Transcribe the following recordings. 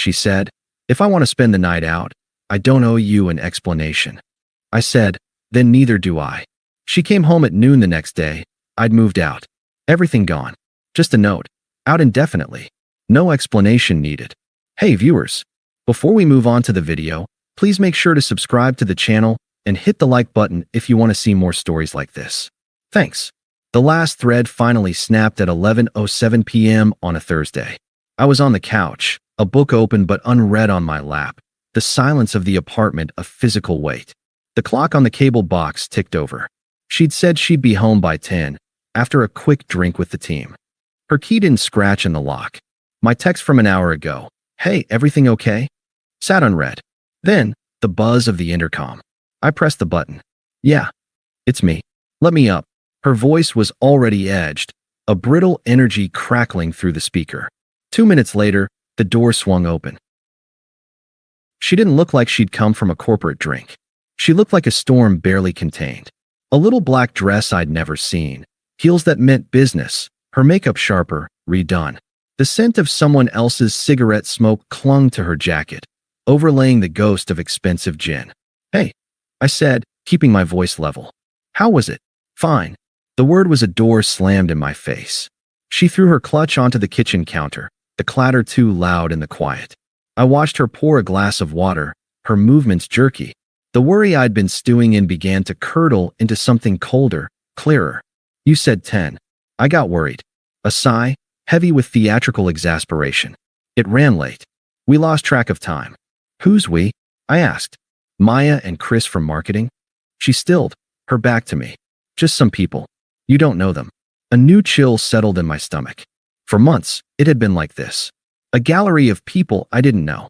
she said. If I want to spend the night out, I don't owe you an explanation. I said, then neither do I. She came home at noon the next day. I'd moved out. Everything gone. Just a note. Out indefinitely. No explanation needed. Hey viewers, before we move on to the video, please make sure to subscribe to the channel and hit the like button if you want to see more stories like this. Thanks. The last thread finally snapped at 11:07 p.m. on a Thursday. I was on the couch, a book open but unread on my lap, the silence of the apartment a physical weight. The clock on the cable box ticked over. She'd said she'd be home by 10, after a quick drink with the team. Her key didn't scratch in the lock. My text from an hour ago, hey, everything okay? Sat unread. Then, the buzz of the intercom. I pressed the button. Yeah, it's me. Let me up. Her voice was already edged, a brittle energy crackling through the speaker. 2 minutes later, the door swung open. She didn't look like she'd come from a corporate drink. She looked like a storm barely contained. A little black dress I'd never seen, heels that meant business, her makeup sharper, redone. The scent of someone else's cigarette smoke clung to her jacket, overlaying the ghost of expensive gin. Hey, I said, keeping my voice level. How was it? Fine. The word was a door slammed in my face. She threw her clutch onto the kitchen counter, the clatter too loud in the quiet. I watched her pour a glass of water, her movements jerky. The worry I'd been stewing in began to curdle into something colder, clearer. You said 10. I got worried. A sigh, heavy with theatrical exasperation. It ran late. We lost track of time. Who's we? I asked. Maya and Chris from marketing? She stilled, her back to me. Just some people. You don't know them. A new chill settled in my stomach. For months, it had been like this. A gallery of people I didn't know.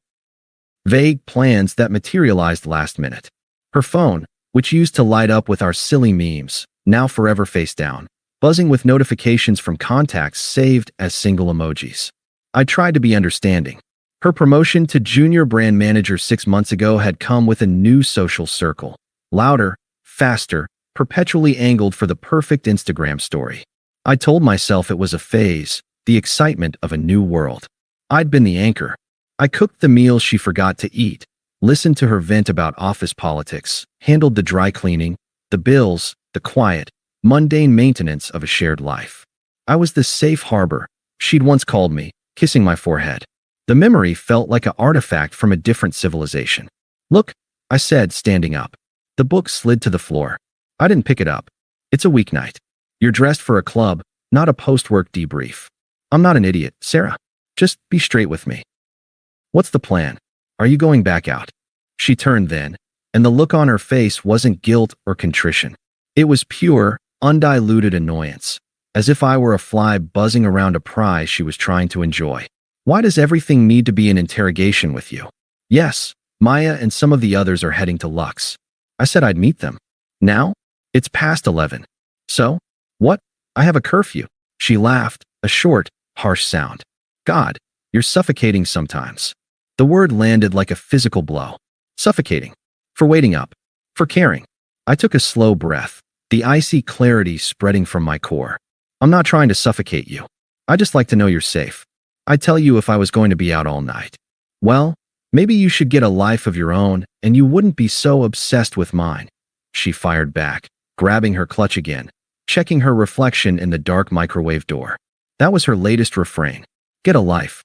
Vague plans that materialized last minute. Her phone, which used to light up with our silly memes, now forever face down, buzzing with notifications from contacts saved as single emojis. I tried to be understanding. Her promotion to junior brand manager 6 months ago had come with a new social circle. Louder, faster, perpetually angled for the perfect Instagram story. I told myself it was a phase, the excitement of a new world. I'd been the anchor. I cooked the meals she forgot to eat, listened to her vent about office politics, handled the dry cleaning, the bills, the quiet, mundane maintenance of a shared life. I was the safe harbor she'd once called me, kissing my forehead. The memory felt like an artifact from a different civilization. Look, I said, standing up. The book slid to the floor. I didn't pick it up. It's a weeknight. You're dressed for a club, not a post-work debrief. I'm not an idiot, Sarah. Just be straight with me. What's the plan? Are you going back out? She turned then, and the look on her face wasn't guilt or contrition. It was pure, undiluted annoyance, as if I were a fly buzzing around a prize she was trying to enjoy. Why does everything need to be an interrogation with you? Yes, Maya and some of the others are heading to Lux. I said I'd meet them. Now? It's past 11. So? What? I have a curfew. She laughed, a short, harsh sound. God, you're suffocating sometimes. The word landed like a physical blow. Suffocating. For waiting up. For caring. I took a slow breath, the icy clarity spreading from my core. I'm not trying to suffocate you. I just like to know you're safe. I'd tell you if I was going to be out all night. Well, maybe you should get a life of your own and you wouldn't be so obsessed with mine. She fired back, grabbing her clutch again, checking her reflection in the dark microwave door. That was her latest refrain. Get a life.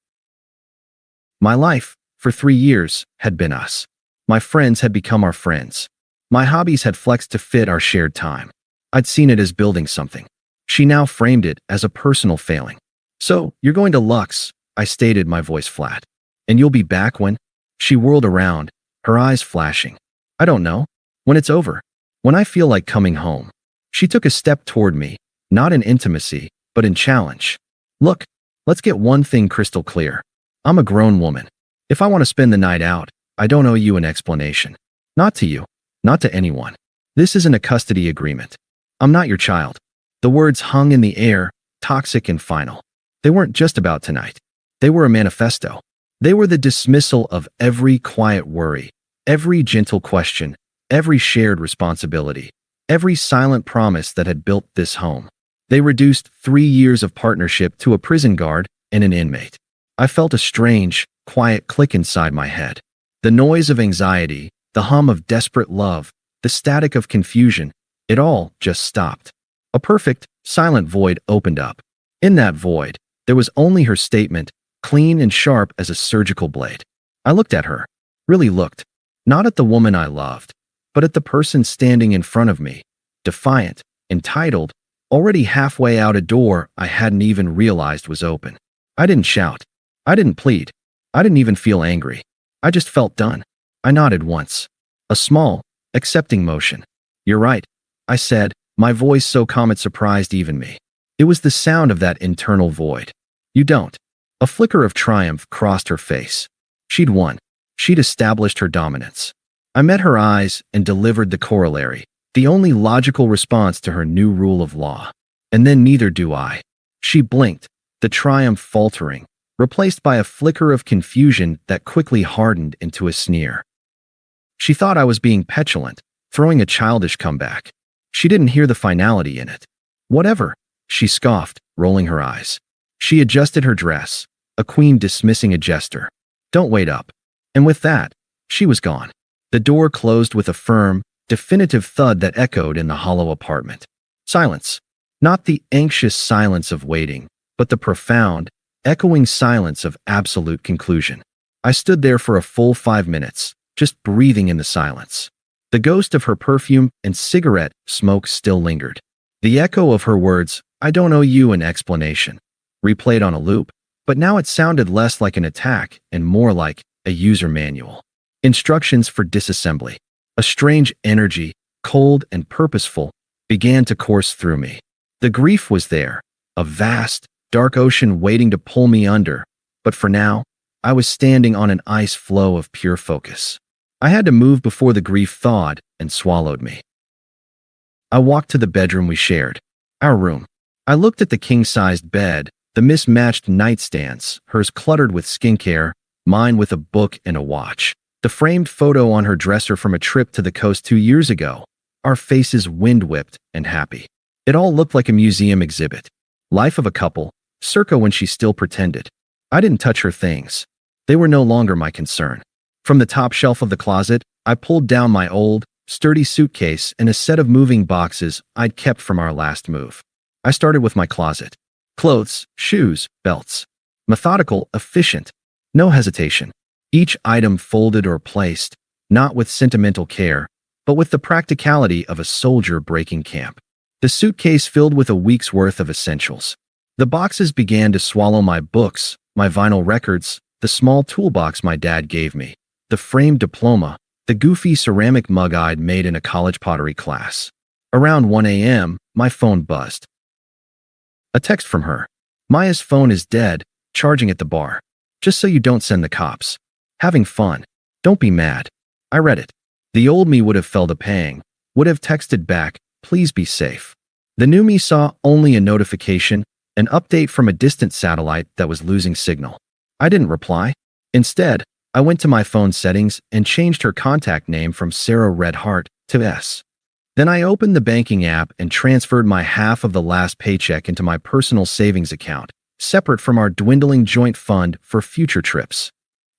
My life, for 3 years, had been us. My friends had become our friends. My hobbies had flexed to fit our shared time. I'd seen it as building something. She now framed it as a personal failing. So, you're going to Lux, I stated, my voice flat. And you'll be back when? She whirled around, her eyes flashing. I don't know. When it's over. When I feel like coming home. She took a step toward me, not in intimacy, but in challenge. Look, let's get one thing crystal clear. I'm a grown woman. If I want to spend the night out, I don't owe you an explanation. Not to you. Not to anyone. This isn't a custody agreement. I'm not your child. The words hung in the air, toxic and final. They weren't just about tonight. They were a manifesto. They were the dismissal of every quiet worry, every gentle question, every shared responsibility, every silent promise that had built this home. They reduced 3 years of partnership to a prison guard and an inmate. I felt a strange, quiet click inside my head. The noise of anxiety, the hum of desperate love, the static of confusion, it all just stopped. A perfect, silent void opened up. In that void, there was only her statement, clean and sharp as a surgical blade. I looked at her, really looked, not at the woman I loved, but at the person standing in front of me, defiant, entitled, already halfway out a door I hadn't even realized was open. I didn't shout. I didn't plead. I didn't even feel angry. I just felt done. I nodded once. A small, accepting motion. "You're right," I said, my voice so calm it surprised even me. It was the sound of that internal void. "You don't." A flicker of triumph crossed her face. She'd won. She'd established her dominance. I met her eyes and delivered the corollary, the only logical response to her new rule of law. And then neither do I. She blinked, the triumph faltering, replaced by a flicker of confusion that quickly hardened into a sneer. She thought I was being petulant, throwing a childish comeback. She didn't hear the finality in it. "Whatever," she scoffed, rolling her eyes. She adjusted her dress, a queen dismissing a jester. "Don't wait up." And with that, she was gone. The door closed with a firm, definitive thud that echoed in the hollow apartment. Silence. Not the anxious silence of waiting, but the profound, echoing silence of absolute conclusion. I stood there for a full 5 minutes, just breathing in the silence. The ghost of her perfume and cigarette smoke still lingered. The echo of her words, "I don't owe you an explanation," replayed on a loop, but now it sounded less like an attack and more like a user manual. Instructions for disassembly. A strange energy, cold and purposeful, began to course through me. The grief was there, a vast, dark ocean waiting to pull me under, but for now, I was standing on an ice floe of pure focus. I had to move before the grief thawed and swallowed me. I walked to the bedroom we shared, our room. I looked at the king-sized bed, the mismatched nightstands, hers cluttered with skincare, mine with a book and a watch. The framed photo on her dresser from a trip to the coast 2 years ago, our faces wind-whipped and happy. It all looked like a museum exhibit. Life of a couple, circa when she still pretended. I didn't touch her things. They were no longer my concern. From the top shelf of the closet, I pulled down my old, sturdy suitcase and a set of moving boxes I'd kept from our last move. I started with my closet. Clothes, shoes, belts. Methodical, efficient. No hesitation. Each item folded or placed, not with sentimental care, but with the practicality of a soldier breaking camp. The suitcase filled with a week's worth of essentials. The boxes began to swallow my books, my vinyl records, the small toolbox my dad gave me, the framed diploma, the goofy ceramic mug I'd made in a college pottery class. Around 1 a.m., my phone buzzed. A text from her. "Maya's phone is dead, charging at the bar. Just so you don't send the cops. Having fun. Don't be mad." I read it. The old me would have felt a pang, would have texted back, "Please be safe." The new me saw only a notification, an update from a distant satellite that was losing signal. I didn't reply. Instead, I went to my phone settings and changed her contact name from Sarah Redhart to S. Then I opened the banking app and transferred my half of the last paycheck into my personal savings account, separate from our dwindling joint fund for future trips.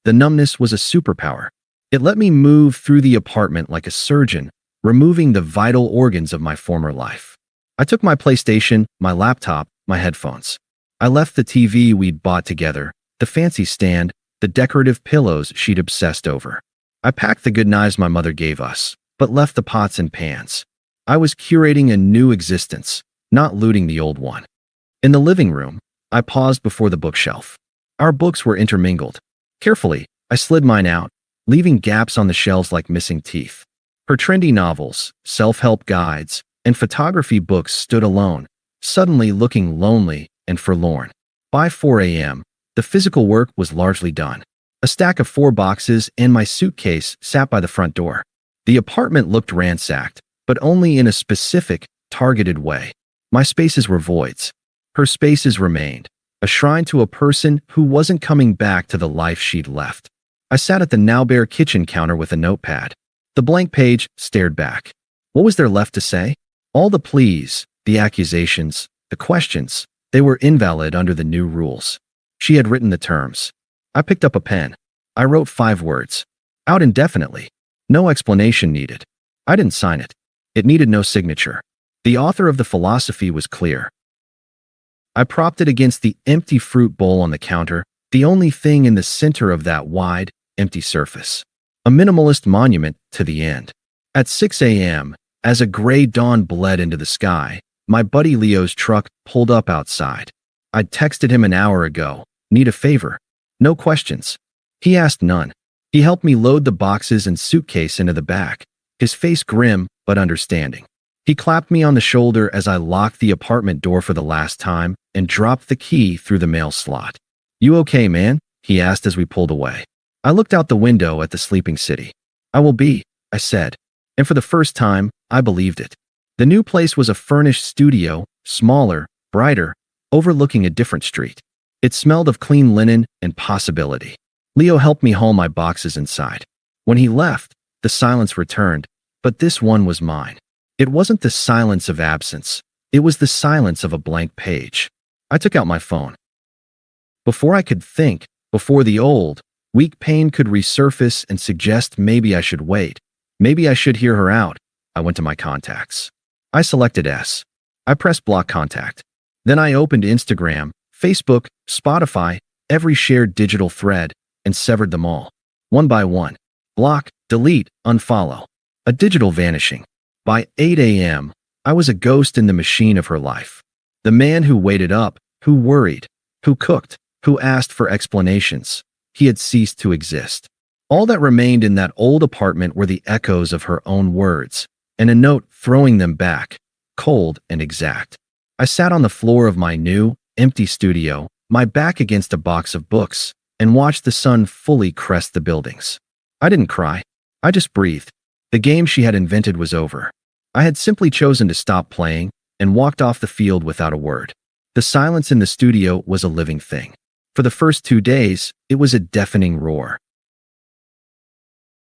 The numbness was a superpower. It let me move through the apartment like a surgeon, removing the vital organs of my former life. I took my PlayStation, my laptop, my headphones. I left the TV we'd bought together, the fancy stand, the decorative pillows she'd obsessed over. I packed the good knives my mother gave us, but left the pots and pans. I was curating a new existence, not looting the old one. In the living room, I paused before the bookshelf. Our books were intermingled. Carefully, I slid mine out, leaving gaps on the shelves like missing teeth. Her trendy novels, self-help guides, and photography books stood alone, suddenly looking lonely and forlorn. By 4 a.m., the physical work was largely done. A stack of 4 boxes and my suitcase sat by the front door. The apartment looked ransacked, but only in a specific, targeted way. My spaces were voids. Her spaces remained, a shrine to a person who wasn't coming back to the life she'd left. I sat at the now-bare kitchen counter with a notepad. The blank page stared back. What was there left to say? All the pleas, the accusations, the questions, they were invalid under the new rules. She had written the terms. I picked up a pen. I wrote 5 words. Out indefinitely. No explanation needed. I didn't sign it. It needed no signature. The author of the philosophy was clear. I propped it against the empty fruit bowl on the counter, the only thing in the center of that wide, empty surface. A minimalist monument to the end. At 6 a.m., as a gray dawn bled into the sky, my buddy Leo's truck pulled up outside. I'd texted him an hour ago. Need a favor? No questions. He asked none. He helped me load the boxes and suitcase into the back, his face grim but understanding. He clapped me on the shoulder as I locked the apartment door for the last time and dropped the key through the mail slot. "You okay, man?" he asked as we pulled away. I looked out the window at the sleeping city. "I will be," I said, and for the first time, I believed it. The new place was a furnished studio, smaller, brighter, overlooking a different street. It smelled of clean linen and possibility. Leo helped me haul my boxes inside. When he left, the silence returned, but this one was mine. It wasn't the silence of absence. It was the silence of a blank page. I took out my phone. Before I could think, before the old, weak pain could resurface and suggest maybe I should wait, maybe I should hear her out, I went to my contacts. I selected S. I pressed block contact. Then I opened Instagram, Facebook, Spotify, every shared digital thread, and severed them all. One by one. Block, delete, unfollow. A digital vanishing. By 8 a.m., I was a ghost in the machine of her life. The man who waited up, who worried, who cooked, who asked for explanations. He had ceased to exist. All that remained in that old apartment were the echoes of her own words, and a note throwing them back, cold and exact. I sat on the floor of my new, empty studio, my back against a box of books, and watched the sun fully crest the buildings. I didn't cry. I just breathed. The game she had invented was over. I had simply chosen to stop playing and walked off the field without a word. The silence in the studio was a living thing. For the first 2 days, it was a deafening roar.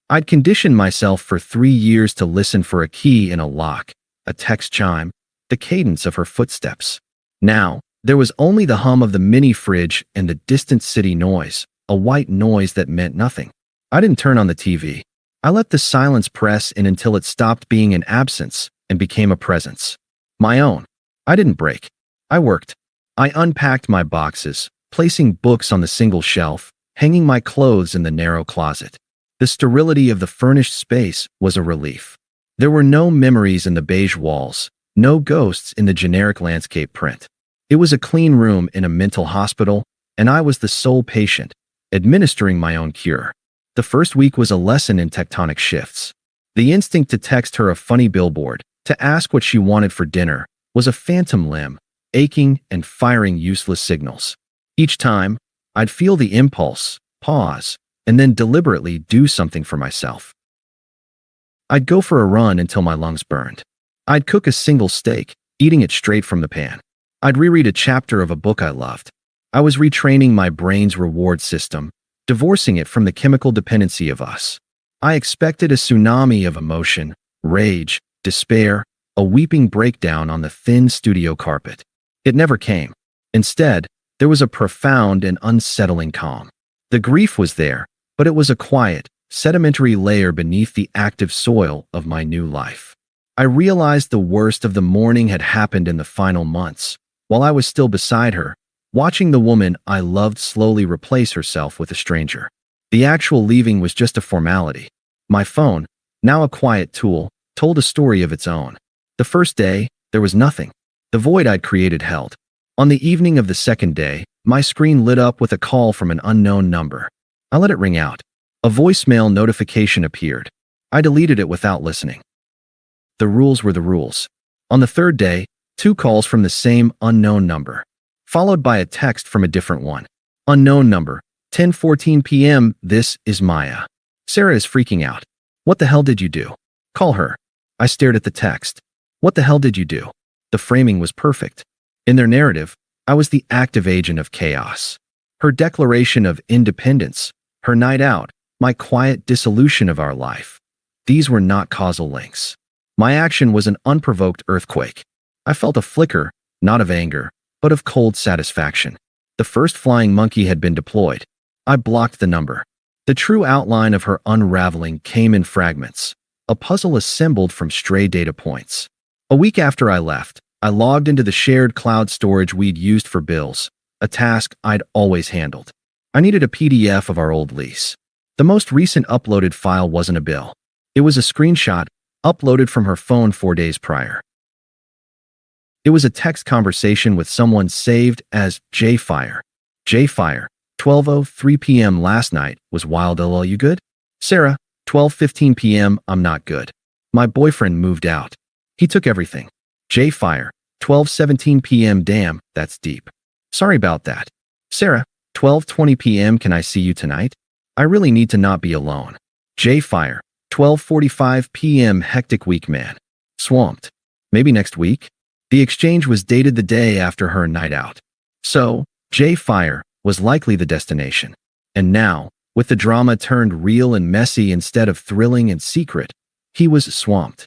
I'd conditioned myself for 3 years to listen for a key in a lock, a text chime, the cadence of her footsteps. Now, there was only the hum of the mini fridge and the distant city noise, a white noise that meant nothing. I didn't turn on the TV. I let the silence press in until it stopped being an absence and became a presence. My own. I didn't break. I worked. I unpacked my boxes, placing books on the single shelf, hanging my clothes in the narrow closet. The sterility of the furnished space was a relief. There were no memories in the beige walls, no ghosts in the generic landscape print. It was a clean room in a mental hospital, and I was the sole patient, administering my own cure. The first week was a lesson in tectonic shifts. The instinct to text her a funny billboard, to ask what she wanted for dinner, was a phantom limb, aching and firing useless signals. Each time, I'd feel the impulse, pause, and then deliberately do something for myself. I'd go for a run until my lungs burned. I'd cook a single steak, eating it straight from the pan. I'd reread a chapter of a book I loved. I was retraining my brain's reward system, divorcing it from the chemical dependency of us. I expected a tsunami of emotion, rage, despair, a weeping breakdown on the thin studio carpet. It never came. Instead, there was a profound and unsettling calm. The grief was there, but it was a quiet, sedimentary layer beneath the active soil of my new life. I realized the worst of the mourning had happened in the final months, while I was still beside her, watching the woman I loved slowly replace herself with a stranger. The actual leaving was just a formality. My phone, now a quiet tool, told a story of its own. The first day, there was nothing. The void I'd created held. On the evening of the second day, my screen lit up with a call from an unknown number. I let it ring out. A voicemail notification appeared. I deleted it without listening. The rules were the rules. On the third day, 2 calls from the same unknown number, followed by a text from a different one. Unknown number, 10:14 p.m. This is Maya. Sarah is freaking out. What the hell did you do? Call her. I stared at the text. What the hell did you do? The framing was perfect. In their narrative, I was the active agent of chaos. Her declaration of independence, her night out, my quiet dissolution of our life. These were not causal links. My action was an unprovoked earthquake. I felt a flicker, not of anger, but of cold satisfaction. The first flying monkey had been deployed. I blocked the number. The true outline of her unraveling came in fragments, a puzzle assembled from stray data points. A week after I left, I logged into the shared cloud storage we'd used for bills, a task I'd always handled. I needed a PDF of our old lease. The most recent uploaded file wasn't a bill. It was a screenshot uploaded from her phone 4 days prior. It was a text conversation with someone saved as J-Fire. J-Fire, 12:03 p.m. last night was wild. LL, you good? Sarah, 12:15 p.m. I'm not good. My boyfriend moved out. He took everything. J-Fire, 12:17 p.m. Damn, that's deep. Sorry about that. Sarah, 12:20 p.m. Can I see you tonight? I really need to not be alone. J-Fire, 12:45 p.m. Hectic week, man. Swamped. Maybe next week? The exchange was dated the day after her night out. So, J-Fire was likely the destination. And now, with the drama turned real and messy instead of thrilling and secret, he was swamped.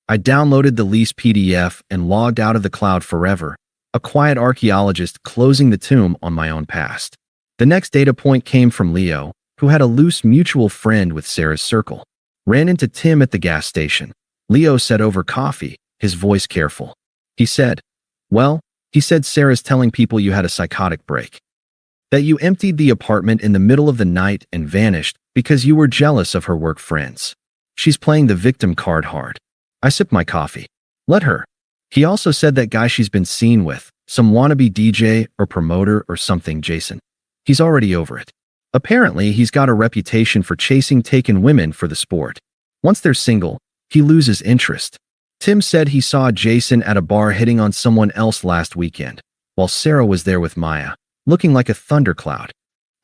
I downloaded the lease PDF and logged out of the cloud forever, a quiet archaeologist closing the tomb on my own past. The next data point came from Leo, who had a loose mutual friend with Sarah's circle. Ran into Tim at the gas station. Leo said over coffee, his voice careful. He said, well, he said Sarah's telling people you had a psychotic break. That you emptied the apartment in the middle of the night and vanished because you were jealous of her work friends. She's playing the victim card hard. I sipped my coffee. Let her. He also said that guy she's been seen with, some wannabe DJ or promoter or something, Jason. He's already over it. Apparently, he's got a reputation for chasing taken women for the sport. Once they're single, he loses interest. Tim said he saw Jason at a bar hitting on someone else last weekend, while Sarah was there with Maya, looking like a thundercloud.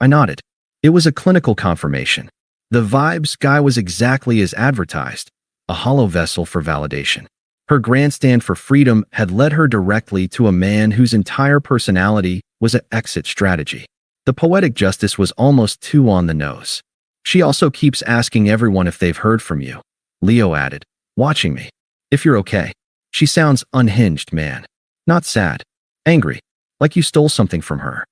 I nodded. It was a clinical confirmation. The vibes guy was exactly as advertised, a hollow vessel for validation. Her grandstand for freedom had led her directly to a man whose entire personality was an exit strategy. The poetic justice was almost too on the nose. She also keeps asking everyone if they've heard from you, Leo added, watching me. If you're okay. She sounds unhinged, man. Not sad. Angry. Like you stole something from her.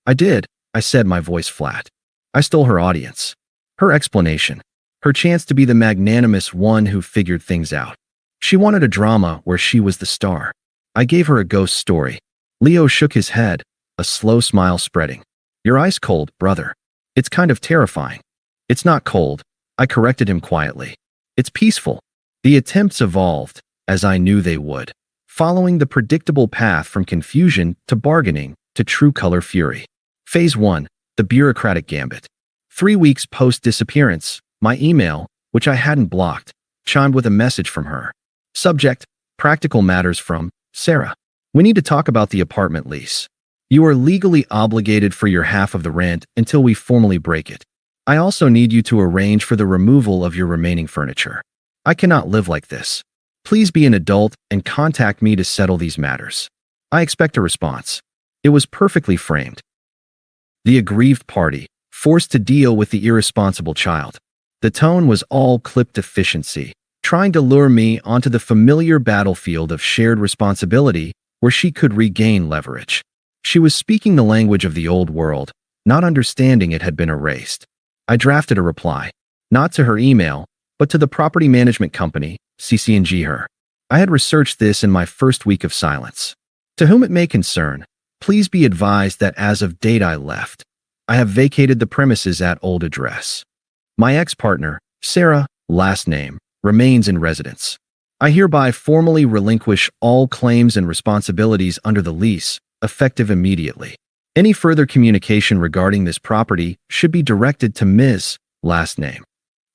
I did, I said, my voice flat. I stole her audience. Her explanation. Her chance to be the magnanimous one who figured things out. She wanted a drama where she was the star. I gave her a ghost story. Leo shook his head, a slow smile spreading. You're ice cold, brother. It's kind of terrifying. It's not cold, I corrected him quietly. It's peaceful. The attempts evolved, as I knew they would, following the predictable path from confusion to bargaining to true color fury. Phase 1, the bureaucratic gambit. 3 weeks post-disappearance, my email, which I hadn't blocked, chimed with a message from her. Subject, practical matters from Sarah. We need to talk about the apartment lease. You are legally obligated for your half of the rent until we formally break it. I also need you to arrange for the removal of your remaining furniture. I cannot live like this. Please be an adult and contact me to settle these matters. I expect a response. It was perfectly framed. The aggrieved party, forced to deal with the irresponsible child. The tone was all clipped efficiency, trying to lure me onto the familiar battlefield of shared responsibility where she could regain leverage. She was speaking the language of the old world, not understanding it had been erased. I drafted a reply, not to her email, but to the property management company, CC&G her. I had researched this in my first week of silence. To whom it may concern, please be advised that as of date I left, I have vacated the premises at old address. My ex-partner, Sarah, last name, remains in residence. I hereby formally relinquish all claims and responsibilities under the lease, effective immediately. Any further communication regarding this property should be directed to Ms. last name.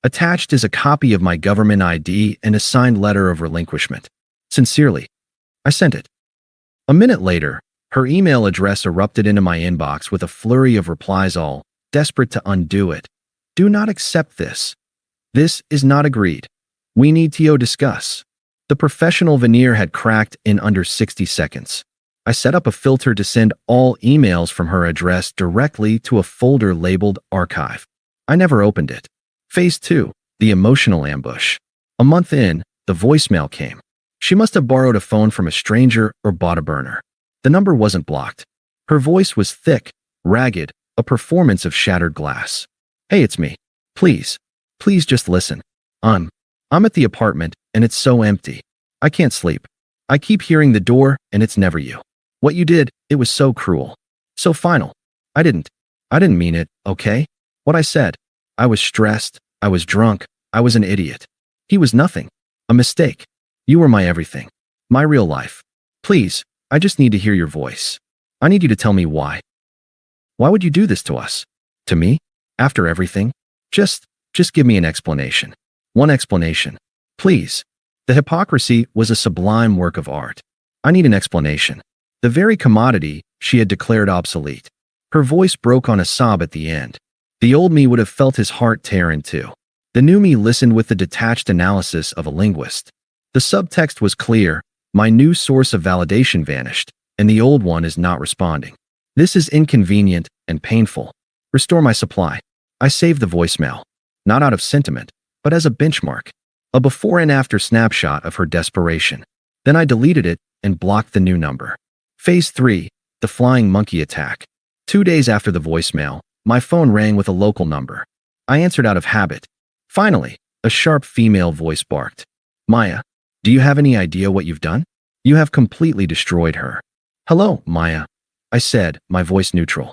Attached is a copy of my government ID and a signed letter of relinquishment. Sincerely. I sent it. A minute later, her email address erupted into my inbox with a flurry of replies, all desperate to undo it. Do not accept this. This is not agreed. We need to discuss. The professional veneer had cracked in under 60 seconds. I set up a filter to send all emails from her address directly to a folder labeled Archive. I never opened it. Phase 2, the emotional ambush. A month in, the voicemail came. She must have borrowed a phone from a stranger or bought a burner. The number wasn't blocked. Her voice was thick, ragged, a performance of shattered glass. Hey, it's me. Please. Please just listen. I'm at the apartment and it's so empty. I can't sleep. I keep hearing the door and it's never you. What you did, it was so cruel. So final. I didn't mean it, okay? What I said. I was stressed. I was drunk. I was an idiot. He was nothing. A mistake. You were my everything. My real life. Please, I just need to hear your voice. I need you to tell me why. Why would you do this to us? To me? After everything? Just give me an explanation. One explanation. Please. The hypocrisy was a sublime work of art. I need an explanation. The very commodity she had declared obsolete. Her voice broke on a sob at the end. The old me would have felt his heart tear in two. The new me listened with the detached analysis of a linguist. The subtext was clear. My new source of validation vanished, and the old one is not responding. This is inconvenient and painful. Restore my supply. I saved the voicemail. Not out of sentiment, but as a benchmark. A before and after snapshot of her desperation. Then I deleted it and blocked the new number. Phase 3, the flying monkey attack. 2 days after the voicemail, my phone rang with a local number. I answered out of habit. Finally, a sharp female voice barked. Maya, do you have any idea what you've done? You have completely destroyed her. Hello, Maya, I said, my voice neutral.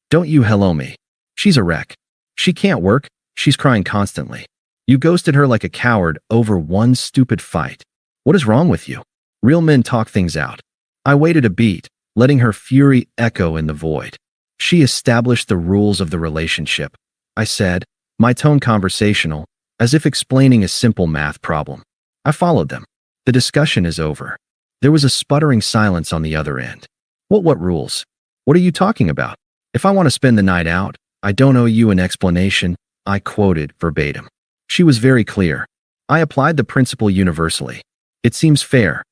Don't you hello me. She's a wreck. She can't work, she's crying constantly. You ghosted her like a coward over one stupid fight. What is wrong with you? Real men talk things out. I waited a beat, letting her fury echo in the void. She established the rules of the relationship, I said, my tone conversational, as if explaining a simple math problem. I followed them. The discussion is over. There was a sputtering silence on the other end. What rules? What are you talking about? If I want to spend the night out, I don't owe you an explanation, I quoted verbatim. She was very clear. I applied the principle universally. It seems fair.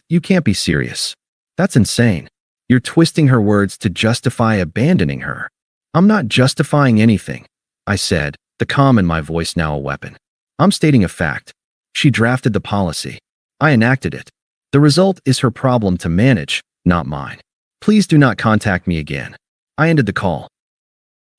You can't be serious. That's insane. You're twisting her words to justify abandoning her. I'm not justifying anything, I said, the calm in my voice now a weapon. I'm stating a fact. She drafted the policy. I enacted it. The result is her problem to manage, not mine. Please do not contact me again. I ended the call.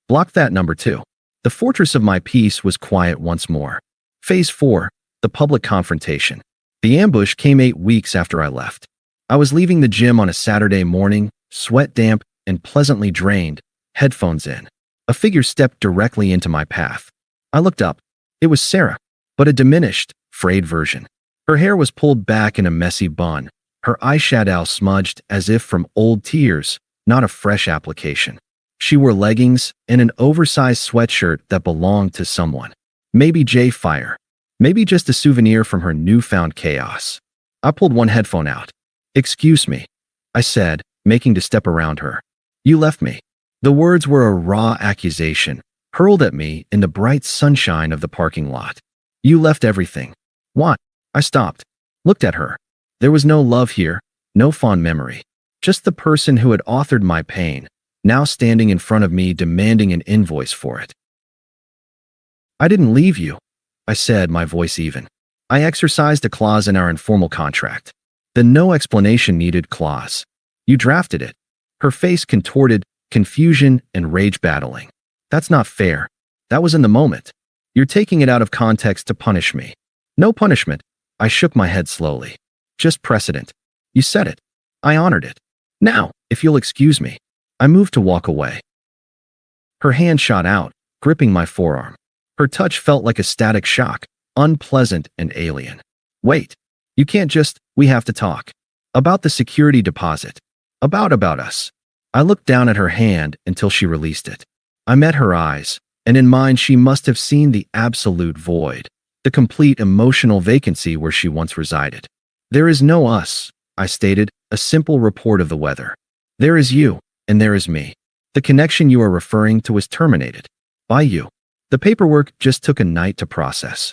Block that number too. The fortress of my peace was quiet once more. Phase 4, the public confrontation. The ambush came 8 weeks after I left. I was leaving the gym on a Saturday morning, sweat damp and pleasantly drained, headphones in. A figure stepped directly into my path. I looked up. It was Sarah, but a diminished, frayed version. Her hair was pulled back in a messy bun, her eyeshadow smudged as if from old tears, not a fresh application. She wore leggings and an oversized sweatshirt that belonged to someone. Maybe Jay Fire. Maybe just a souvenir from her newfound chaos. I pulled one headphone out. Excuse me, I said, making to step around her. You left me. The words were a raw accusation, hurled at me in the bright sunshine of the parking lot. You left everything. What? I stopped, looked at her. There was no love here, no fond memory. Just the person who had authored my pain, now standing in front of me demanding an invoice for it. I didn't leave you, I said, my voice even. I exercised a clause in our informal contract. The no explanation needed clause. You drafted it. Her face contorted, confusion and rage battling. That's not fair. That was in the moment. You're taking it out of context to punish me. No punishment. I shook my head slowly. Just precedent. You said it. I honored it. Now, if you'll excuse me. I moved to walk away. Her hand shot out, gripping my forearm. Her touch felt like a static shock, unpleasant and alien. Wait. You can't just, we have to talk. About the security deposit. About us. I looked down at her hand until she released it. I met her eyes, and in mine she must have seen the absolute void, the complete emotional vacancy where she once resided. There is no us, I stated, a simple report of the weather. There is you, and there is me. The connection you are referring to was terminated. By you. The paperwork just took a night to process.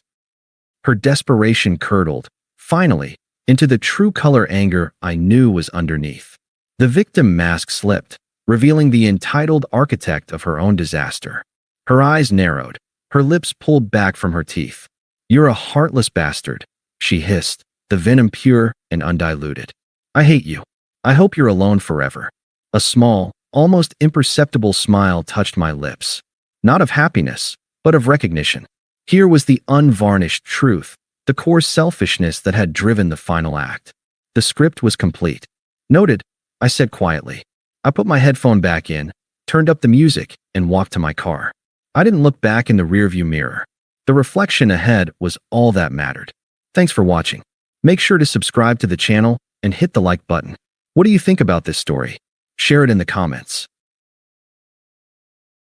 Her desperation curdled, finally, into the true color anger I knew was underneath. The victim mask slipped, revealing the entitled architect of her own disaster. Her eyes narrowed, her lips pulled back from her teeth. You're a heartless bastard, she hissed, the venom pure and undiluted. I hate you. I hope you're alone forever. A small, almost imperceptible smile touched my lips. Not of happiness, but of recognition. Here was the unvarnished truth, the core selfishness that had driven the final act. The script was complete. Noted, I said quietly. I put my headphone back in, turned up the music, and walked to my car. I didn't look back in the rearview mirror. The reflection ahead was all that mattered. Thanks for watching. Make sure to subscribe to the channel and hit the like button. What do you think about this story? Share it in the comments.